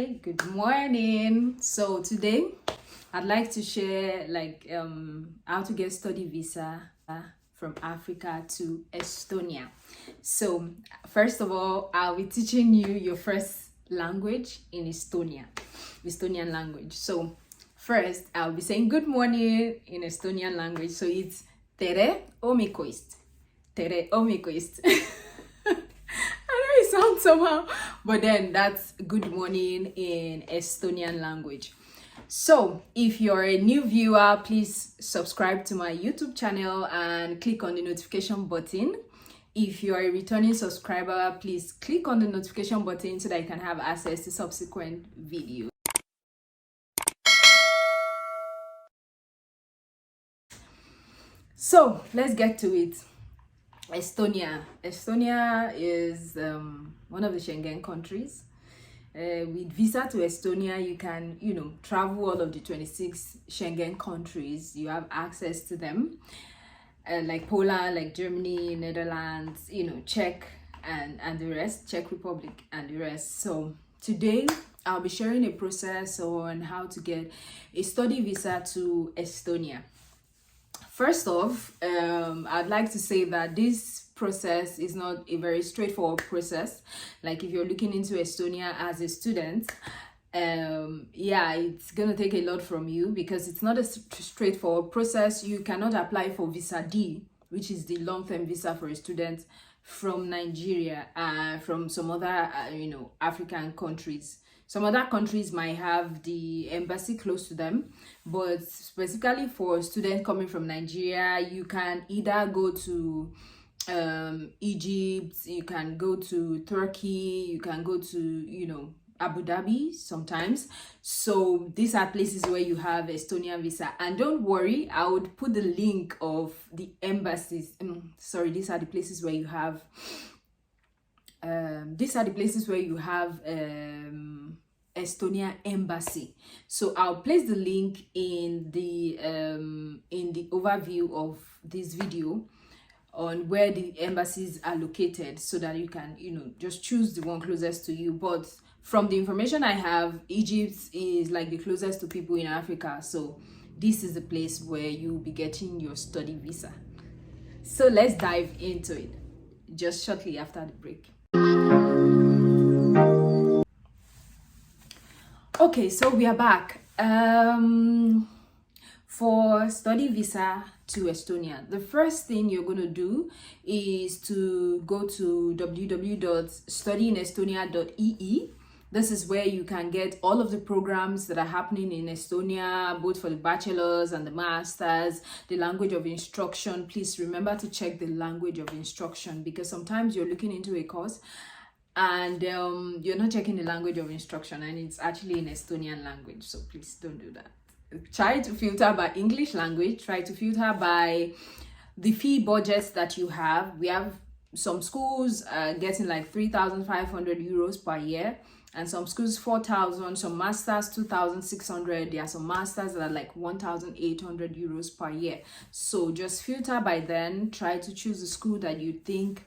Good morning. So today I'd like to share how to get study visa from Africa to Estonia. So first of all, I'll be teaching you your first language in Estonian language. So first I'll be saying good morning in Estonian language. So it's tere hommikust. Tere hommikust. It sounds somehow, but then that's good morning in Estonian language. So if you're a new viewer, please subscribe to my YouTube channel and click on the notification button. If you're a returning subscriber, please click on the notification button so that you can have access to subsequent videos. So let's get to it. Estonia is one of the Schengen countries. With visa to Estonia, you can travel all of the 26 Schengen countries. You have access to them, like Poland, like Germany, Netherlands, Czech and the rest, Czech Republic and the rest. So today I'll be sharing a process on how to get a study visa to Estonia. First off, I'd like to say that this process is not a very straightforward process. Like if you're looking into Estonia as a student, it's gonna take a lot from you because it's not a straightforward process. You cannot apply for visa D, which is the long-term visa for a student from Nigeria, from some other African countries. Some other countries might have the embassy close to them, but specifically for students coming from Nigeria, you can either go to Egypt, you can go to Turkey, you can go to Abu Dhabi sometimes. So these are places where you have Estonian visa. And don't worry, I would put the link of the embassies. These are the places where you have Estonia embassy. So I'll place the link in the overview of this video on where the embassies are located, so that you can just choose the one closest to you. But from the information I have, Egypt is like the closest to people in Africa, so this is the place where you'll be getting your study visa. So let's dive into it just shortly after the break. Okay, so we are back. For study visa to Estonia, the first thing you're going to do is to go to www.studyinestonia.ee. This is where you can get all of the programs that are happening in Estonia, both for the bachelor's and the master's, the language of instruction. Please remember to check the language of instruction, because sometimes you're looking into a course and you're not checking the language of instruction and it's actually in Estonian language. So please don't do that. Try to filter by English language. Try to filter by the fee budgets that you have. We have some schools getting like 3,500 euros per year, and some schools 4,000, some masters 2,600. There are some masters that are like 1,800 euros per year. So just filter by then. Try to choose a school that you think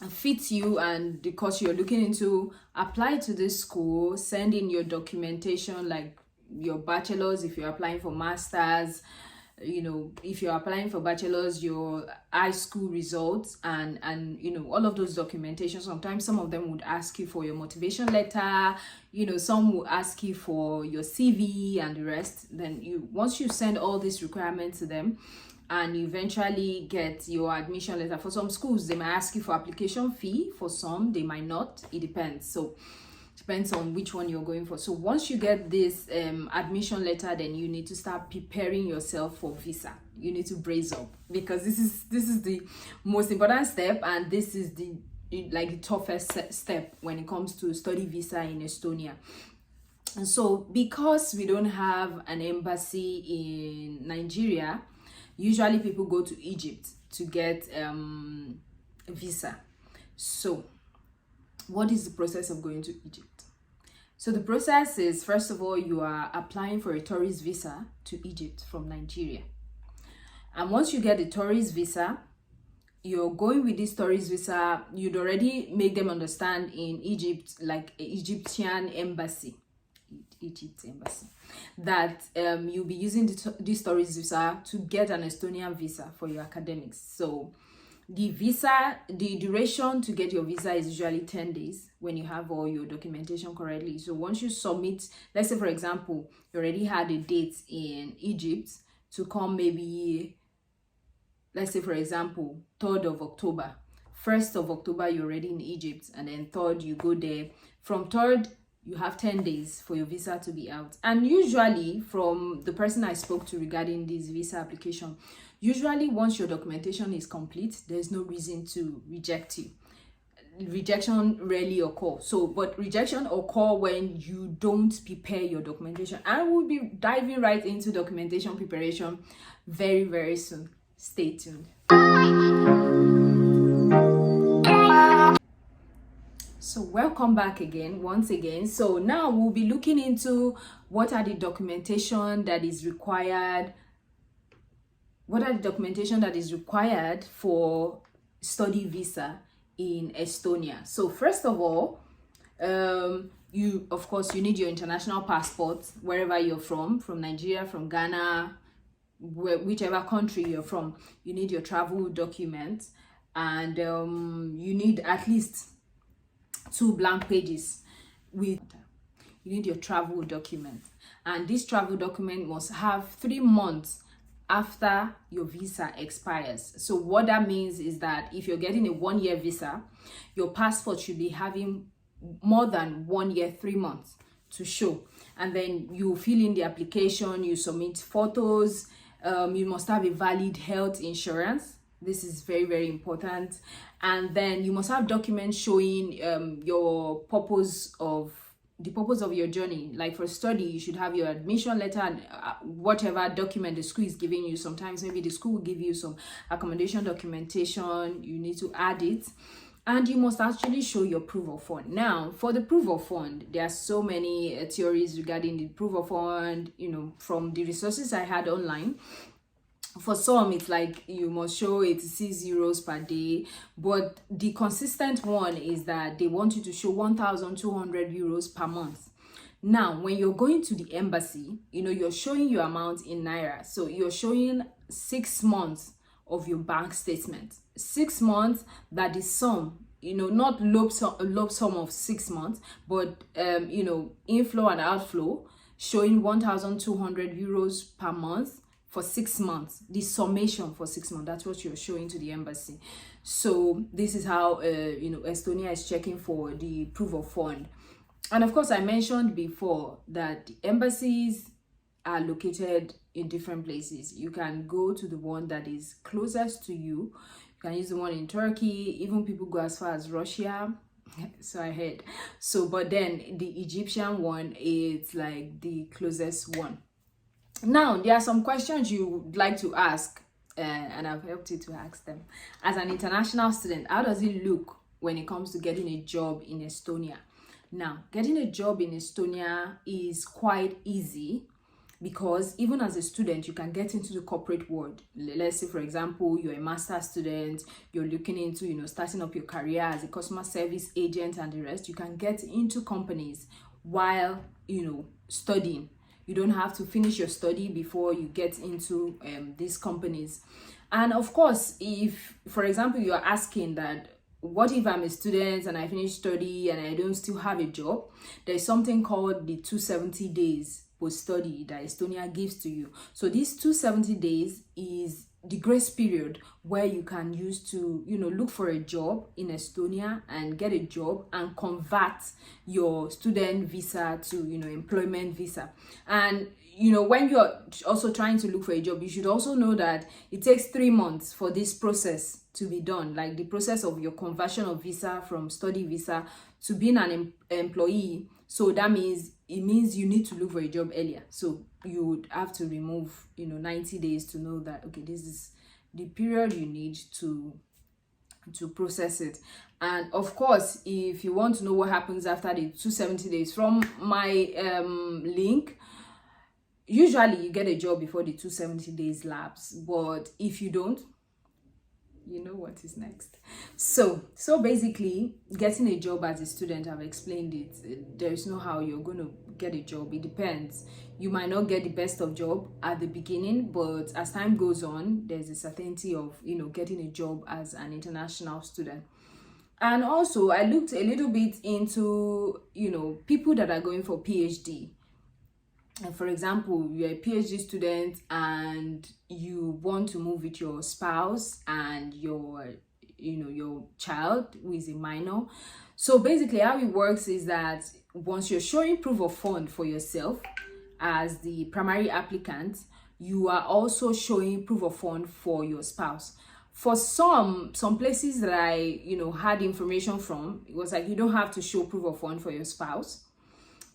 fits you and the course you're looking into. Apply to this school, send in your documentation, like your bachelor's if you're applying for masters, if you're applying for bachelor's, your high school results and all of those documentation. Sometimes some of them would ask you for your motivation letter, some will ask you for your CV and the rest. Then once you send all these requirements to them and you eventually get your admission letter, for some schools they might ask you for application fee, for some they might not. It depends. So depends on which one you're going for. So once you get this admission letter, then you need to start preparing yourself for visa. You need to brace up, because this is the most important step, and this is the toughest step when it comes to study visa in Estonia. And so because we don't have an embassy in Nigeria, usually people go to Egypt to get a visa. So what is the process of going to Egypt? So the process is, first of all, you are applying for a tourist visa to Egypt from Nigeria. And once you get the tourist visa, you're going with this tourist visa, you'd already make them understand in Egypt, like Egyptian embassy, that you'll be using this tourist visa to get an Estonian visa for your academics. So the duration to get your visa is usually 10 days when you have all your documentation correctly. So once you submit, let's say for example, you already had a date in Egypt to come, maybe let's say for example 3rd of October, 1st of October you're already in Egypt, and then 3rd you go there. From 3rd you have 10 days for your visa to be out. And usually, from the person I spoke to regarding this visa application, usually once your documentation is complete, there's no reason to reject you. Rejection rarely occur. So, but rejection occur when you don't prepare your documentation. And we'll be diving right into documentation preparation very, very soon. Stay tuned. So welcome back again, once again. So now we'll be looking into what are the documentation that is required. What are the documentation that is required for study visa in Estonia? So first of all, you need your international passport wherever you're from Nigeria, from Ghana, whichever country you're from. You need your travel documents, and you need at least 2 blank pages you need your travel document, and this travel document must have 3 months after your visa expires. So what that means is that if you're getting a 1-year visa, your passport should be having more than 1 year 3 months to show. And then you fill in the application, you submit photos, you must have a valid health insurance. This is very, very important. And then you must have documents showing the purpose of your journey. Like for study, you should have your admission letter and whatever document the school is giving you. Sometimes maybe the school will give you some accommodation documentation. You need to add it. And you must actually show your proof of fund. Now, for the proof of fund, there are so many theories regarding the proof of fund, from the resources I had online. For some, it's like you must show 86 euros per day, but the consistent one is that they want you to show 1,200 euros per month. Now, when you're going to the embassy, you're showing your amount in naira. So you're showing 6 months of your bank statement. 6 months, that is sum, not lump sum of 6 months, but inflow and outflow, showing 1,200 euros per month for 6 months. The summation for 6 months, that's what you're showing to the embassy. So this is how Estonia is checking for the proof of fund. And of course, I mentioned before that the embassies are located in different places. You can go to the one that is closest to you. You can use the one in Turkey. Even people go as far as Russia. So I heard. So, but then the Egyptian one is like the closest one. Now, there are some questions you would like to ask, and I've helped you to ask them. As an international student, how does it look when it comes to getting a job in Estonia? Now, getting a job in Estonia is quite easy, because even as a student, you can get into the corporate world. Let's say, for example, you're a master's student, you're looking into, starting up your career as a customer service agent and the rest. You can get into companies while, studying. You don't have to finish your study before you get into these companies. And of course, if, for example, you're asking that, what if I'm a student and I finish study and I don't still have a job? There's something called the 270 days post-study that Estonia gives to you. So these 270 days is the grace period where you can use to, look for a job in Estonia and get a job and convert your student visa to, employment visa. And, when you're also trying to look for a job, you should also know that it takes 3 months for this process to be done. Like the process of your conversion of visa from study visa to being an employee. So that means, you need to look for a job earlier. So you would have to remove, 90 days to know that, okay, this is the period you need to process it. And of course, if you want to know what happens after the 270 days, from my link, usually you get a job before the 270 days lapse. But if you don't, you know what is next. So basically, getting a job as a student, I've explained it. There is no how you're going to get a job. It depends. You might not get the best of job at the beginning, but as time goes on, there's a certainty of, you know, getting a job as an international student. And also, I looked a little bit into, you know, people that are going for PhD. And for example, you're a PhD student and you want to move with your spouse and your, you know, your child who is a minor. So basically how it works is that once you're showing proof of fund for yourself as the primary applicant, you are also showing proof of fund for your spouse. For some places that I, you know, had information from, it was like you don't have to show proof of fund for your spouse.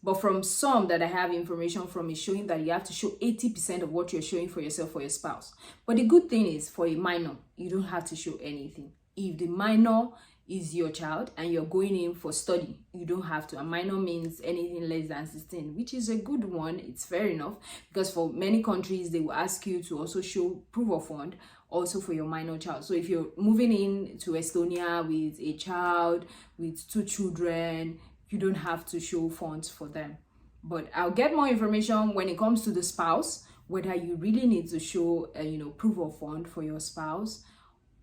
But from some that I have information from, is showing that you have to show 80% of what you're showing for yourself for your spouse. But the good thing is, for a minor, you don't have to show anything. If the minor is your child and you're going in for study, you don't have to. A minor means anything less than 16, which is a good one. It's fair enough, because for many countries, they will ask you to also show proof of fund also for your minor child. So if you're moving in to Estonia with a child, with 2 children, you don't have to show funds for them. But I'll get more information when it comes to the spouse, whether you really need to show you know, proof of fund for your spouse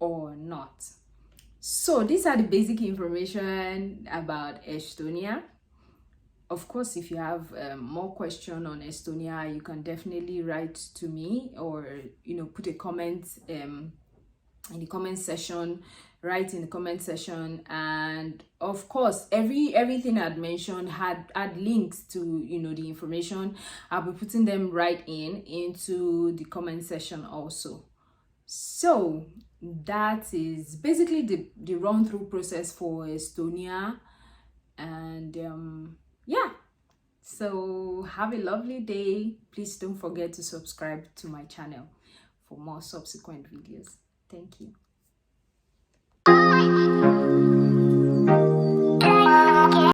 or not. So these are the basic information about Estonia. Of course, if you have more question on Estonia, you can definitely write to me, or, you know, put a comment in the comment section. Write in the comment section. And of course, everything I'd mentioned had links to, you know, the information. I'll be putting them right into the comment section also. So that is basically the run-through process for Estonia. And yeah, so have a lovely day. Please don't forget to subscribe to my channel for more subsequent videos. Thank you.